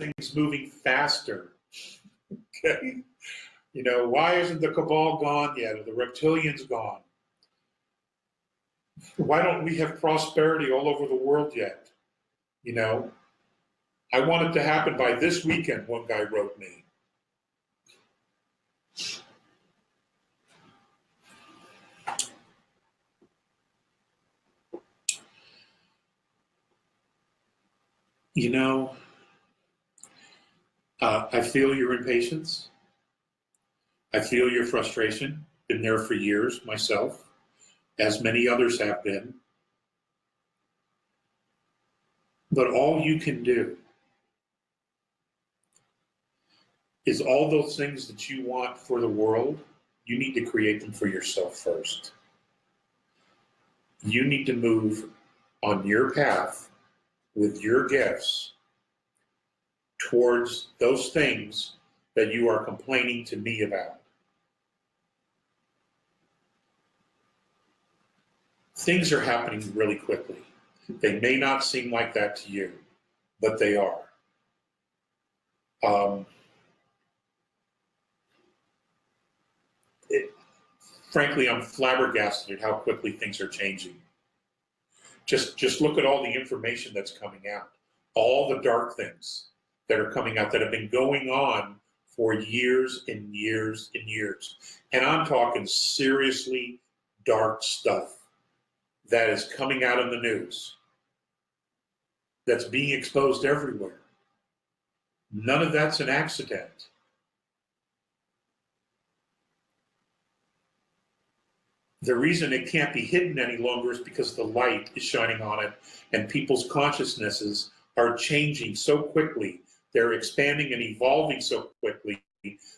things moving faster? Okay? You know, why isn't the cabal gone yet, or the reptilians gone? Why don't we have prosperity all over the world yet? You know, I want it to happen by this weekend, one guy wrote me. You know, I feel your impatience. I feel your frustration. Been there for years myself, as many others have been. But all you can do is all those things that you want for the world, you need to create them for yourself first. You need to move on your path with your gifts towards those things that you are complaining to me about. Things are happening really quickly. They may not seem like that to you, but they are. Frankly, I'm flabbergasted at how quickly things are changing. Just look at all the information that's coming out, all the dark things that are coming out that have been going on for years and years and years. And I'm talking seriously dark stuff that is coming out in the news, that's being exposed everywhere. None of that's an accident. The reason it can't be hidden any longer is because the light is shining on it, and people's consciousnesses are changing so quickly. They're expanding and evolving so quickly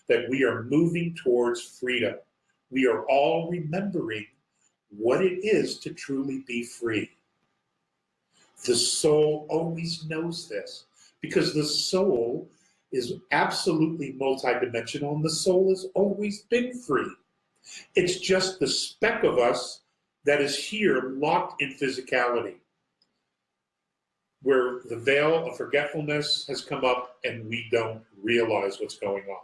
that we are moving towards freedom. We are all remembering what it is to truly be free. The soul always knows this, because the soul is absolutely multidimensional, and the soul has always been free. It's just the speck of us that is here locked in physicality, where the veil of forgetfulness has come up and we don't realize what's going on.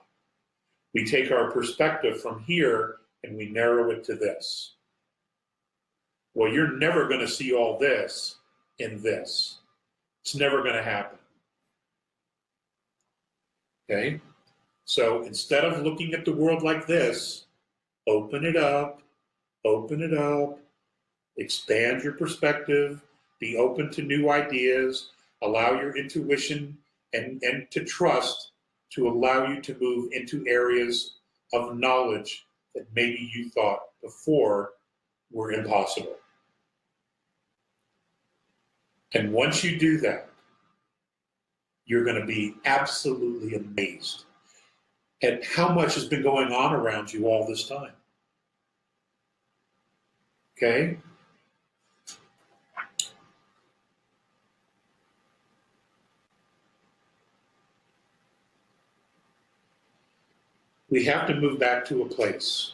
We take our perspective from here and we narrow it to this. Well, you're never going to see all this in this. It's never going to happen. Okay? So instead of looking at the world like this, open it up, expand your perspective, be open to new ideas, allow your intuition and to trust to allow you to move into areas of knowledge that maybe you thought before were impossible. And once you do that, you're going to be absolutely amazed at how much has been going on around you all this time. Okay? We have to move back to a place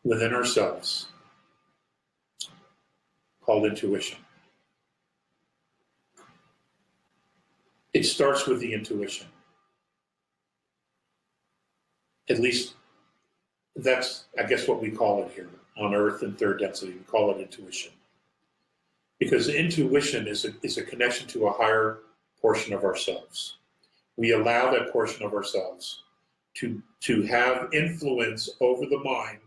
within ourselves called intuition. It starts with the intuition. At least that's, I guess, what we call it here on Earth in third density. We call it intuition. Because intuition is a connection to a higher portion of ourselves. We allow that portion of ourselves to have influence over the mind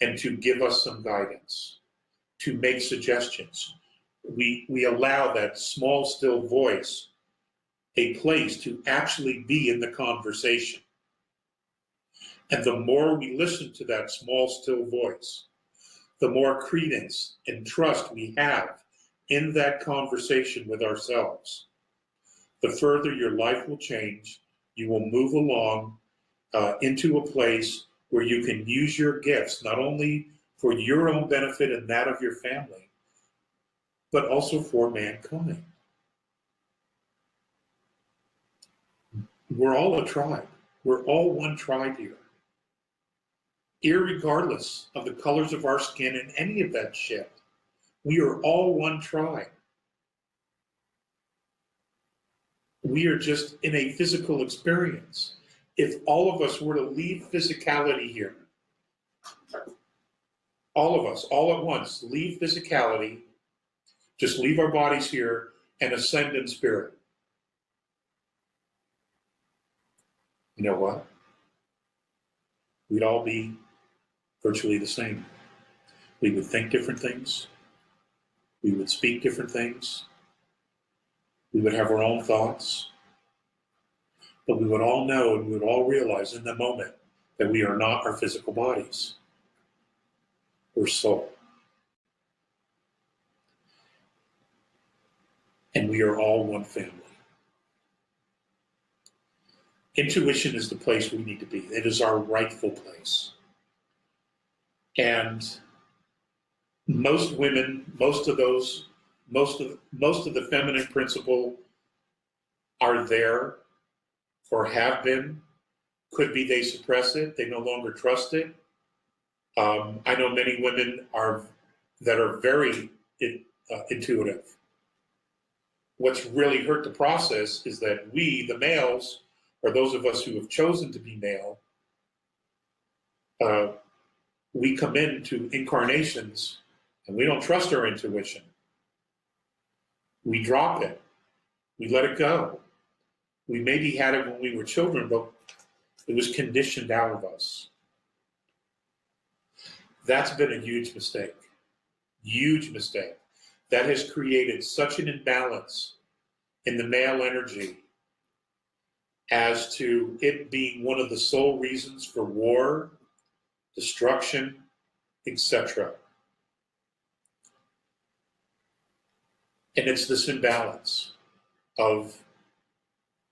and to give us some guidance, to make suggestions. We allow that small, still voice a place to actually be in the conversation. And the more we listen to that small, still voice, the more credence and trust we have in that conversation with ourselves, the further your life will change. You will move along into a place where you can use your gifts, not only for your own benefit and that of your family, but also for mankind. We're all a tribe. We're all one tribe here. Irregardless of the colors of our skin and any of that shit, we are all one tribe. we are just in a physical experience. If all of us were to leave physicality here, all of us, all at once, leave physicality, just leave our bodies here and ascend in spirit, you know what? We'd all be virtually the same. We would think different things. We would speak different things. We would have our own thoughts. But we would all know and we would all realize in the moment that we are not our physical bodies. We're soul. And we are all one family. Intuition is the place we need to be. It is our rightful place. And most women, most of the feminine principle are there or have been. Could be they suppress it, they no longer trust it. I know many women that are very intuitive. What's really hurt the process is that we, the males, or those of us who have chosen to be male, we come into incarnations and we don't trust our intuition. We drop it. We let it go. We maybe had it when we were children, but it was conditioned out of us. That's been a huge mistake. Huge mistake. That has created such an imbalance in the male energy as to it being one of the sole reasons for war, destruction, etc. And it's this imbalance of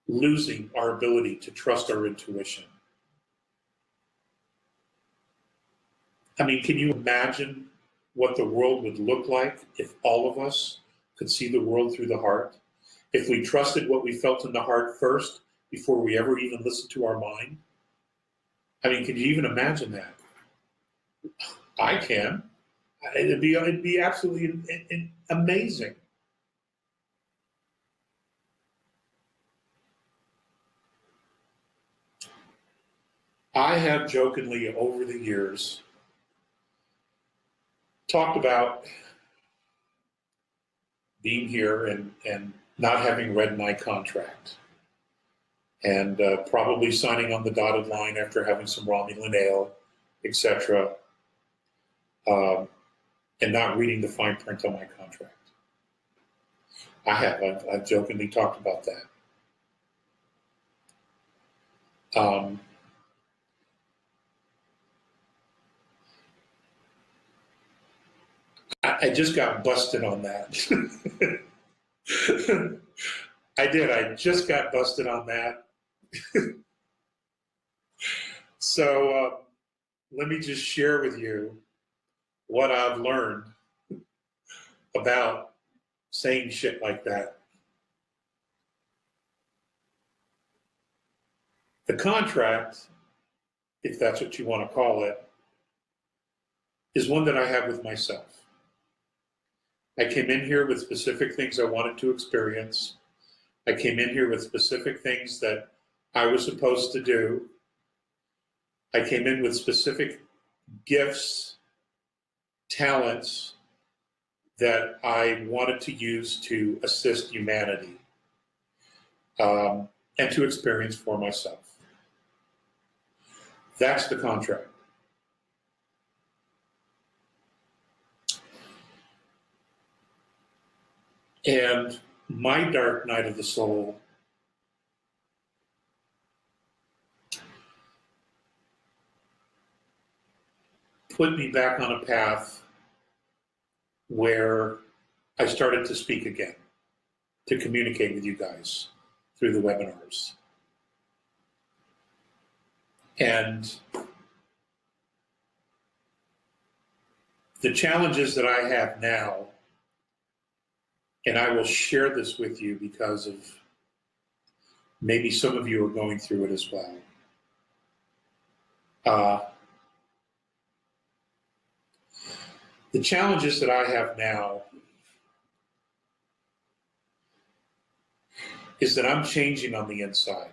losing our ability to trust our intuition. I mean, can you imagine what the world would look like if all of us could see the world through the heart? If we trusted what we felt in the heart first before we ever even listened to our mind? I mean, can you even imagine that? I can. It'd be absolutely amazing. I have jokingly over the years talked about being here and not having read my contract and probably signing on the dotted line after having some Romulan ale, etc., and not reading the fine print on my contract. I've jokingly talked about that. I just got busted on that. I did. I just got busted on that. So let me just share with you what I've learned about saying shit like that. The contract, if that's what you want to call it, is one that I have with myself. I came in here with specific things I wanted to experience. I came in here with specific things that I was supposed to do. I came in with specific gifts, talents that I wanted to use to assist humanity and to experience for myself. That's the contract. And my dark night of the soul put me back on a path where I started to speak again, to communicate with you guys through the webinars. And the challenges that I have now, and I will share this with you because of maybe some of you are going through it as well. The challenges that I have now is that I'm changing on the inside.